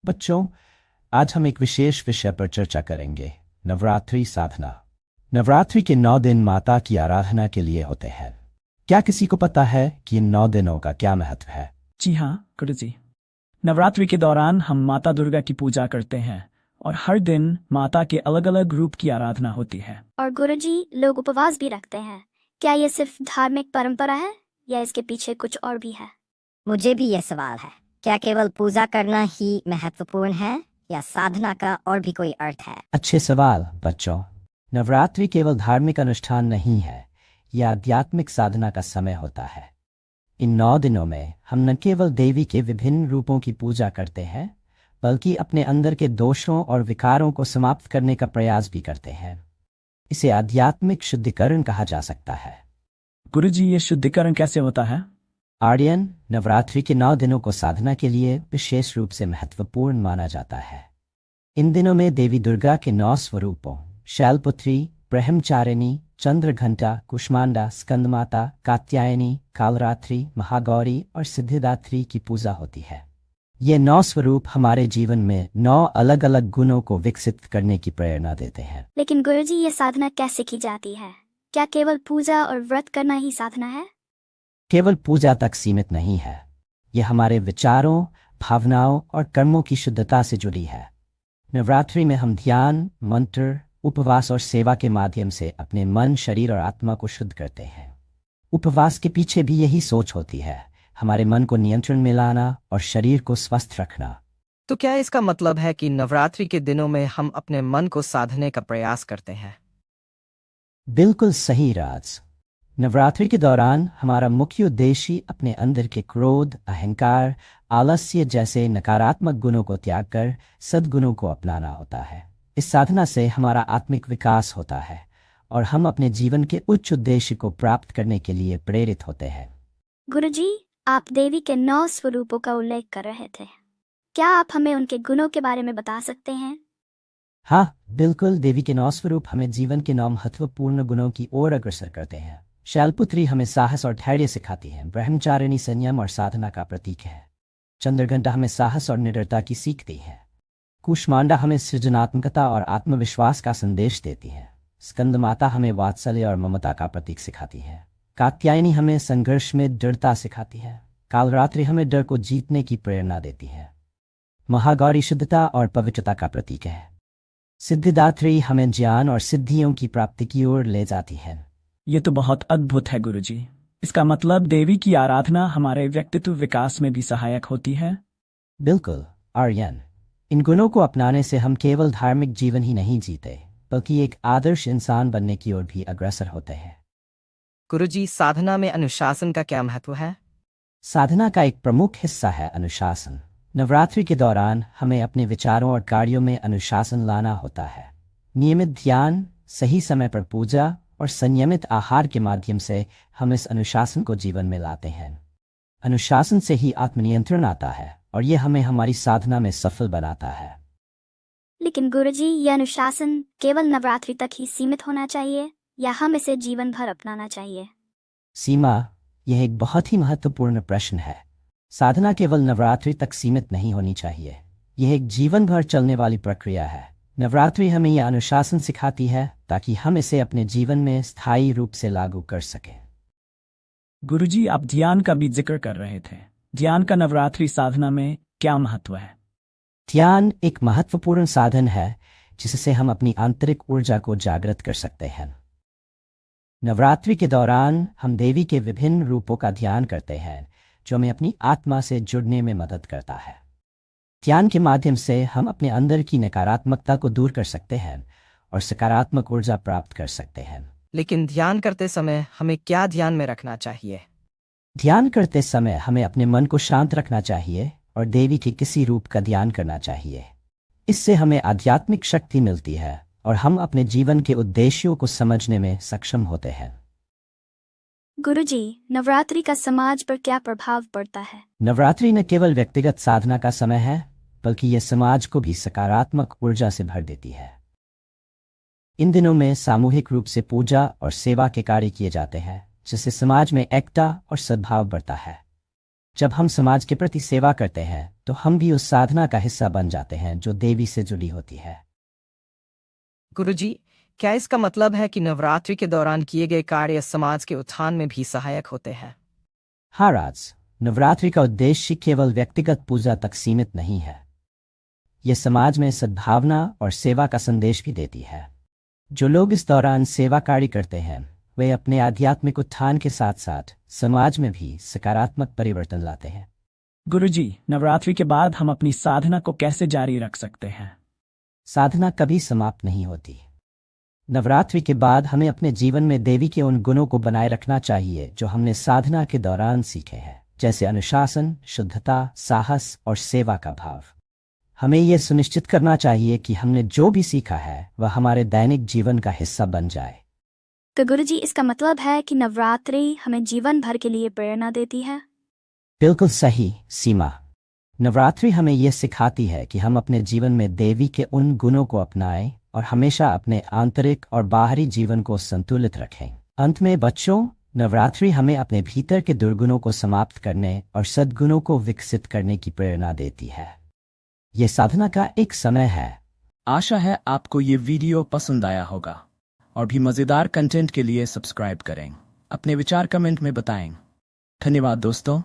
बच्चों, आज हम एक विशेष विषय पर चर्चा करेंगे, नवरात्रि साधना। नवरात्रि के 9 दिन माता की आराधना के लिए होते हैं। क्या किसी को पता है कि इन 9 दिनों का क्या महत्व है? जी हाँ गुरुजी। नवरात्रि के दौरान हम माता दुर्गा की पूजा करते हैं और हर दिन माता के अलग अलग रूप की आराधना होती है। और गुरुजी, लोग उपवास भी रखते हैं। क्या ये सिर्फ धार्मिक परंपरा है या इसके पीछे कुछ और भी है? मुझे भी यह सवाल है, क्या केवल पूजा करना ही महत्वपूर्ण है या साधना का और भी कोई अर्थ है? अच्छे सवाल बच्चों। नवरात्रि केवल धार्मिक अनुष्ठान नहीं है, यह आध्यात्मिक साधना का समय होता है। इन 9 दिनों में हम न केवल देवी के विभिन्न रूपों की पूजा करते हैं, बल्कि अपने अंदर के दोषों और विकारों को समाप्त करने का प्रयास भी करते हैं। इसे आध्यात्मिक शुद्धिकरण कहा जा सकता है। गुरुजी, ये शुद्धिकरण कैसे होता है? आर्यन, नवरात्रि के 9 दिनों को साधना के लिए विशेष रूप से महत्वपूर्ण माना जाता है। इन दिनों में देवी दुर्गा के 9 स्वरूपों शैलपुत्री, ब्रह्मचारिणी, चंद्रघंटा, कुष्मांडा, स्कंदमाता, कात्यायनी, कालरात्रि, महागौरी और सिद्धिदात्री की पूजा होती है। ये 9 स्वरूप हमारे जीवन में 9 अलग अलग गुणों को विकसित करने की प्रेरणा देते हैं। लेकिन गुरुजी, ये साधना कैसे की जाती है? क्या केवल पूजा और व्रत करना ही साधना है? केवल पूजा तक सीमित नहीं है, यह हमारे विचारों, भावनाओं और कर्मों की शुद्धता से जुड़ी है। नवरात्रि में हम ध्यान, मंत्र, उपवास और सेवा के माध्यम से अपने मन, शरीर और आत्मा को शुद्ध करते हैं। उपवास के पीछे भी यही सोच होती है, हमारे मन को नियंत्रण में लाना और शरीर को स्वस्थ रखना। तो क्या इसका मतलब है कि नवरात्रि के दिनों में हम अपने मन को साधने का प्रयास करते हैं? बिल्कुल सही राज। नवरात्रि के दौरान हमारा मुख्य उद्देश्य अपने अंदर के क्रोध, अहंकार, आलस्य जैसे नकारात्मक गुणों को त्याग कर सद्गुणों को अपनाना होता है। इस साधना से हमारा आत्मिक विकास होता है और हम अपने जीवन के उच्च उद्देश्य को प्राप्त करने के लिए प्रेरित होते हैं। गुरुजी, आप देवी के 9 स्वरूपों का उल्लेख कर रहे थे। क्या आप हमें उनके गुणों के बारे में बता सकते हैं? हाँ बिल्कुल, देवी के 9 स्वरूप हमें जीवन के 9 महत्वपूर्ण गुणों की ओर अग्रसर करते हैं। शैलपुत्री हमें साहस और धैर्य सिखाती है। ब्रह्मचारिणी संयम और साधना का प्रतीक है। चंद्रघंटा हमें साहस और निडरता की सीख दी है। कुष्मांडा हमें सृजनात्मकता और आत्मविश्वास का संदेश देती है। स्कंदमाता हमें वात्सल्य और ममता का प्रतीक सिखाती है। कात्यायनी हमें संघर्ष में दृढ़ता सिखाती है। कालरात्रि हमें डर को जीतने की प्रेरणा देती है। महागौरी शुद्धता और पवित्रता का प्रतीक है। सिद्धिदात्री हमें ज्ञान और सिद्धियों की प्राप्ति की ओर ले जाती है। ये तो बहुत अद्भुत है गुरुजी। इसका मतलब देवी की आराधना हमारे व्यक्तित्व विकास में भी सहायक होती है। बिल्कुल आर्यन, इन गुणों को अपनाने से हम केवल धार्मिक जीवन ही नहीं जीते, बल्कि एक आदर्श इंसान बनने की ओर भी अग्रसर होते हैं। गुरुजी, साधना में अनुशासन का क्या महत्व है? साधना का एक प्रमुख हिस्सा है अनुशासन। नवरात्रि के दौरान हमें अपने विचारों और कार्यों में अनुशासन लाना होता है। नियमित ध्यान, सही समय पर पूजा और संयमित आहार के माध्यम से हम इस अनुशासन को जीवन में लाते हैं। अनुशासन से ही आत्मनियंत्रण आता है और ये हमें हमारी साधना में सफल बनाता है। लेकिन गुरुजी, यह अनुशासन केवल नवरात्रि तक ही सीमित होना चाहिए या हम इसे जीवन भर अपनाना चाहिए? सीमा, यह एक बहुत ही महत्वपूर्ण प्रश्न है। साधना केवल नवरात्रि तक सीमित नहीं होनी चाहिए, यह एक जीवन भर चलने वाली प्रक्रिया है। नवरात्रि हमें यह अनुशासन सिखाती है ताकि हम इसे अपने जीवन में स्थायी रूप से लागू कर सकें। गुरुजी, आप ध्यान का भी जिक्र कर रहे थे। ध्यान का नवरात्रि साधना में क्या महत्व है? ध्यान एक महत्वपूर्ण साधन है जिससे हम अपनी आंतरिक ऊर्जा को जागृत कर सकते हैं। नवरात्रि के दौरान हम देवी के विभिन्न रूपों का ध्यान करते हैं, जो हमें अपनी आत्मा से जुड़ने में मदद करता है। ध्यान के माध्यम से हम अपने अंदर की नकारात्मकता को दूर कर सकते हैं और सकारात्मक ऊर्जा प्राप्त कर सकते हैं। लेकिन ध्यान करते समय हमें क्या ध्यान में रखना चाहिए? ध्यान करते समय हमें अपने मन को शांत रखना चाहिए और देवी के किसी रूप का ध्यान करना चाहिए। इससे हमें आध्यात्मिक शक्ति मिलती है और हम अपने जीवन के उद्देश्यों को समझने में सक्षम होते हैं। गुरुजी, नवरात्रि का समाज पर क्या प्रभाव पड़ता है? नवरात्रि न केवल व्यक्तिगत साधना का समय है, बल्कि यह समाज को भी सकारात्मक ऊर्जा से भर देती है। इन दिनों में सामूहिक रूप से पूजा और सेवा के कार्य किए जाते हैं, जिससे समाज में एकता और सद्भाव बढ़ता है। जब हम समाज के प्रति सेवा करते हैं तो हम भी उस साधना का हिस्सा बन जाते हैं जो देवी से जुड़ी होती है। गुरुजी, क्या इसका मतलब है कि नवरात्रि के दौरान किए गए कार्य समाज के उत्थान में भी सहायक होते हैं? हाँ राज, नवरात्रि का उद्देश्य केवल व्यक्तिगत पूजा तक सीमित नहीं है। यह समाज में सद्भावना और सेवा का संदेश भी देती है। जो लोग इस दौरान सेवा कार्य करते हैं वे अपने आध्यात्मिक उत्थान के साथ साथ समाज में भी सकारात्मक परिवर्तन लाते हैं। गुरुजी, नवरात्रि के बाद हम अपनी साधना को कैसे जारी रख सकते हैं? साधना कभी समाप्त नहीं होती। नवरात्रि के बाद हमें अपने जीवन में देवी के उन गुणों को बनाए रखना चाहिए जो हमने साधना के दौरान सीखे हैं, जैसे अनुशासन, शुद्धता, साहस और सेवा का भाव। हमें यह सुनिश्चित करना चाहिए कि हमने जो भी सीखा है वह हमारे दैनिक जीवन का हिस्सा बन जाए। तो गुरुजी, इसका मतलब है कि नवरात्रि हमें जीवन भर के लिए प्रेरणा देती है? बिल्कुल सही सीमा। नवरात्रि हमें यह सिखाती है कि हम अपने जीवन में देवी के उन गुणों को अपनाएं और हमेशा अपने आंतरिक और बाहरी जीवन को संतुलित रखें। अंत में बच्चों, नवरात्रि हमें अपने भीतर के दुर्गुणों को समाप्त करने और सद्गुणों को विकसित करने की प्रेरणा देती है। यह साधना का एक समय है। आशा है आपको ये वीडियो पसंद आया होगा और भी मज़ेदार कंटेंट के लिए सब्सक्राइब करें। अपने विचार कमेंट में बताएं। धन्यवाद दोस्तों।